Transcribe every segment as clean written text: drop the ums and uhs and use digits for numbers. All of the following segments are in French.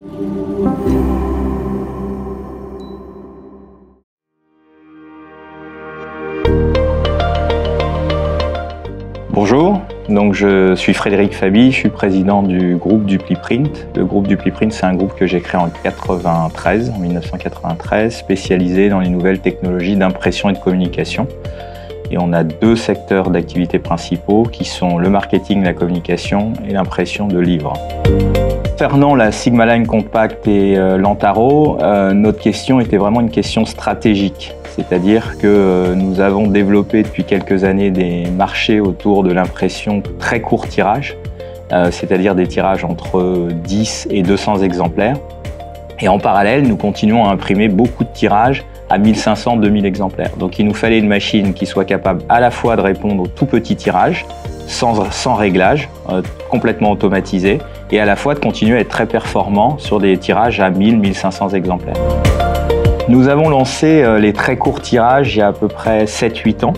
Bonjour, donc je suis Frédéric Faby, je suis président du groupe DupliPrint. Le groupe DupliPrint, c'est un groupe que j'ai créé en 1993, spécialisé dans les nouvelles technologies d'impression et de communication. Et on a deux secteurs d'activité principaux qui sont le marketing, la communication et l'impression de livres. Concernant la Sigmaline Compact et Lantaro, notre question était vraiment une question stratégique. C'est-à-dire que nous avons développé depuis quelques années des marchés autour de l'impression très court tirage, c'est-à-dire des tirages entre 10 et 200 exemplaires. Et en parallèle, nous continuons à imprimer beaucoup de tirages à 1500, 2000 exemplaires. Donc il nous fallait une machine qui soit capable à la fois de répondre aux tout petits tirages, sans réglage, complètement automatisé, et à la fois de continuer à être très performant sur des tirages à 1000, 1500 exemplaires. Nous avons lancé les très courts tirages il y a à peu près 7-8 ans.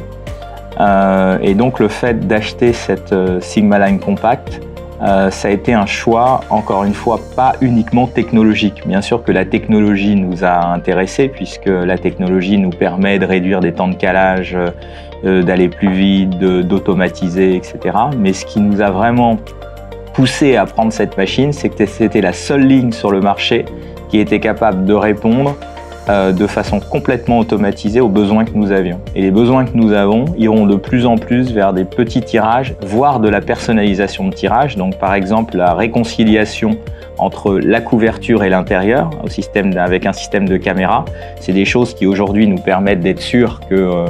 Et donc le fait d'acheter cette Sigmaline Compact, ça a été un choix, encore une fois, pas uniquement technologique. Bien sûr que la technologie nous a intéressés, puisque la technologie nous permet de réduire des temps de calage, d'aller plus vite, d'automatiser, etc. Mais ce qui nous a vraiment poussé à prendre cette machine, c'est que c'était la seule ligne sur le marché qui était capable de répondre de façon complètement automatisée aux besoins que nous avions. Et les besoins que nous avons iront de plus en plus vers des petits tirages, voire de la personnalisation de tirage. Donc par exemple la réconciliation entre la couverture et l'intérieur avec un système de caméra. C'est des choses qui aujourd'hui nous permettent d'être sûrs que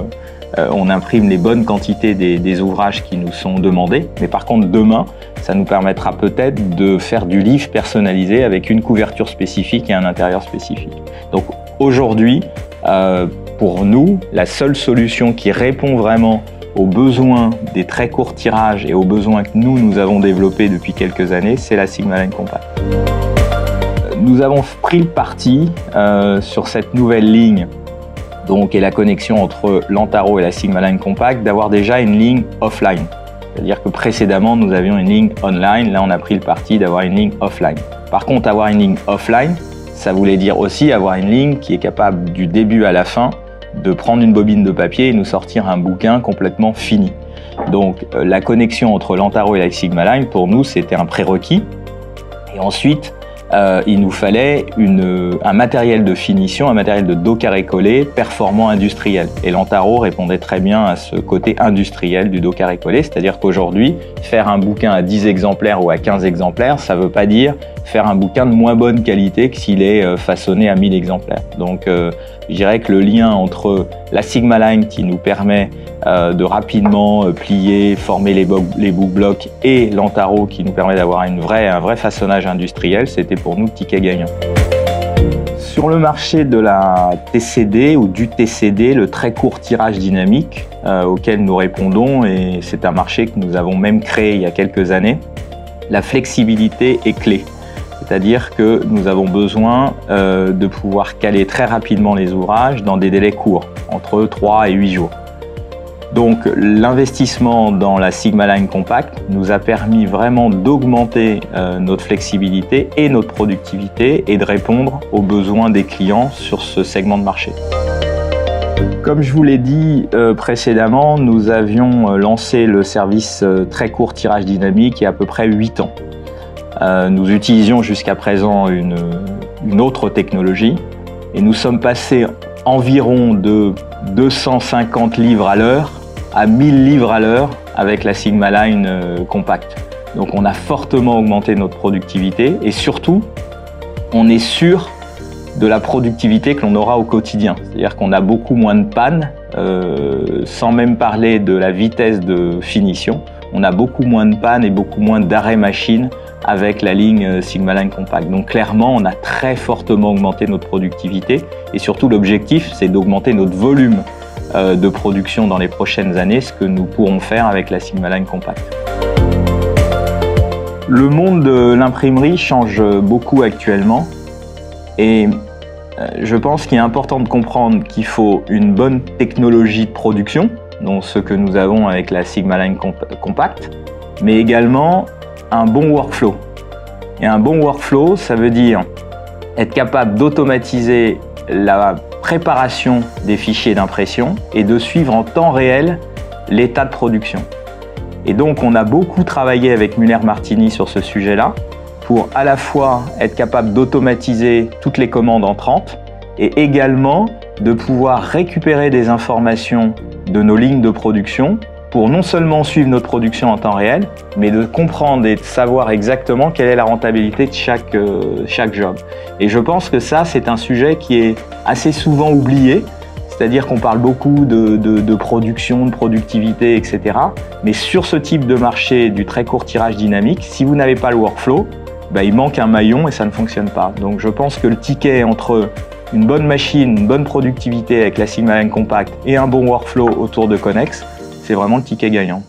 on imprime les bonnes quantités des ouvrages qui nous sont demandés. Mais par contre demain, ça nous permettra peut-être de faire du livre personnalisé avec une couverture spécifique et un intérieur spécifique. Donc aujourd'hui, pour nous, la seule solution qui répond vraiment aux besoins des très courts tirages et aux besoins que nous avons développés depuis quelques années, c'est la Sigmaline Compact. Nous avons pris le parti sur cette nouvelle ligne et la connexion entre Lantaro et la Sigmaline Compact d'avoir déjà une ligne offline. C'est-à-dire que précédemment, nous avions une ligne online. Là, on a pris le parti d'avoir une ligne offline. Par contre, avoir une ligne offline, ça voulait dire aussi avoir une ligne qui est capable du début à la fin de prendre une bobine de papier et nous sortir un bouquin complètement fini. Donc la connexion entre Lantaro et la Sigmaline, pour nous, c'était un prérequis. Et ensuite, il nous fallait un matériel de finition, un matériel de dos carré collé performant industriel. Et Lantaro répondait très bien à ce côté industriel du dos carré collé, c'est-à-dire qu'aujourd'hui, faire un bouquin à 10 exemplaires ou à 15 exemplaires, ça ne veut pas dire faire un bouquin de moins bonne qualité que s'il est façonné à 1000 exemplaires. Donc je dirais que le lien entre la Sigmaline qui nous permet de rapidement plier, former les book blocks et Lantaro qui nous permet d'avoir un vrai façonnage industriel, c'était pour nous le ticket gagnant. Sur le marché de la TCD ou du TCD, le très court tirage dynamique auquel nous répondons, et c'est un marché que nous avons même créé il y a quelques années, la flexibilité est clé. C'est-à-dire que nous avons besoin de pouvoir caler très rapidement les ouvrages dans des délais courts, entre 3 et 8 jours. Donc l'investissement dans la Sigmaline Compact nous a permis vraiment d'augmenter notre flexibilité et notre productivité et de répondre aux besoins des clients sur ce segment de marché. Comme je vous l'ai dit précédemment, nous avions lancé le service très court tirage dynamique il y a à peu près 8 ans. Nous utilisions jusqu'à présent une autre technologie et nous sommes passés environ de 250 livres à l'heure à 1000 livres à l'heure avec la Sigmaline Compact. Donc on a fortement augmenté notre productivité et surtout on est sûr de la productivité que l'on aura au quotidien. C'est-à-dire qu'on a beaucoup moins de pannes, sans même parler de la vitesse de finition. On a beaucoup moins de pannes et beaucoup moins d'arrêts machine avec la ligne Sigmaline Compact. Donc clairement, on a très fortement augmenté notre productivité et surtout l'objectif, c'est d'augmenter notre volume de production dans les prochaines années, ce que nous pourrons faire avec la Sigmaline Compact. Le monde de l'imprimerie change beaucoup actuellement et je pense qu'il est important de comprendre qu'il faut une bonne technologie de production, donc ce que nous avons avec la Sigmaline Compact, mais également un bon workflow. Et un bon workflow, ça veut dire être capable d'automatiser la préparation des fichiers d'impression et de suivre en temps réel l'état de production. Et donc on a beaucoup travaillé avec Muller-Martini sur ce sujet-là pour à la fois être capable d'automatiser toutes les commandes entrantes et également de pouvoir récupérer des informations de nos lignes de production pour non seulement suivre notre production en temps réel, mais de comprendre et de savoir exactement quelle est la rentabilité de chaque job. Et je pense que ça, c'est un sujet qui est assez souvent oublié, c'est-à-dire qu'on parle beaucoup de production, de productivité, etc. Mais sur ce type de marché du très court tirage dynamique, si vous n'avez pas le workflow, il manque un maillon et ça ne fonctionne pas. Donc je pense que le ticket entre une bonne machine, une bonne productivité avec la Sigma Line Compact et un bon workflow autour de Connex, c'est vraiment le ticket gagnant.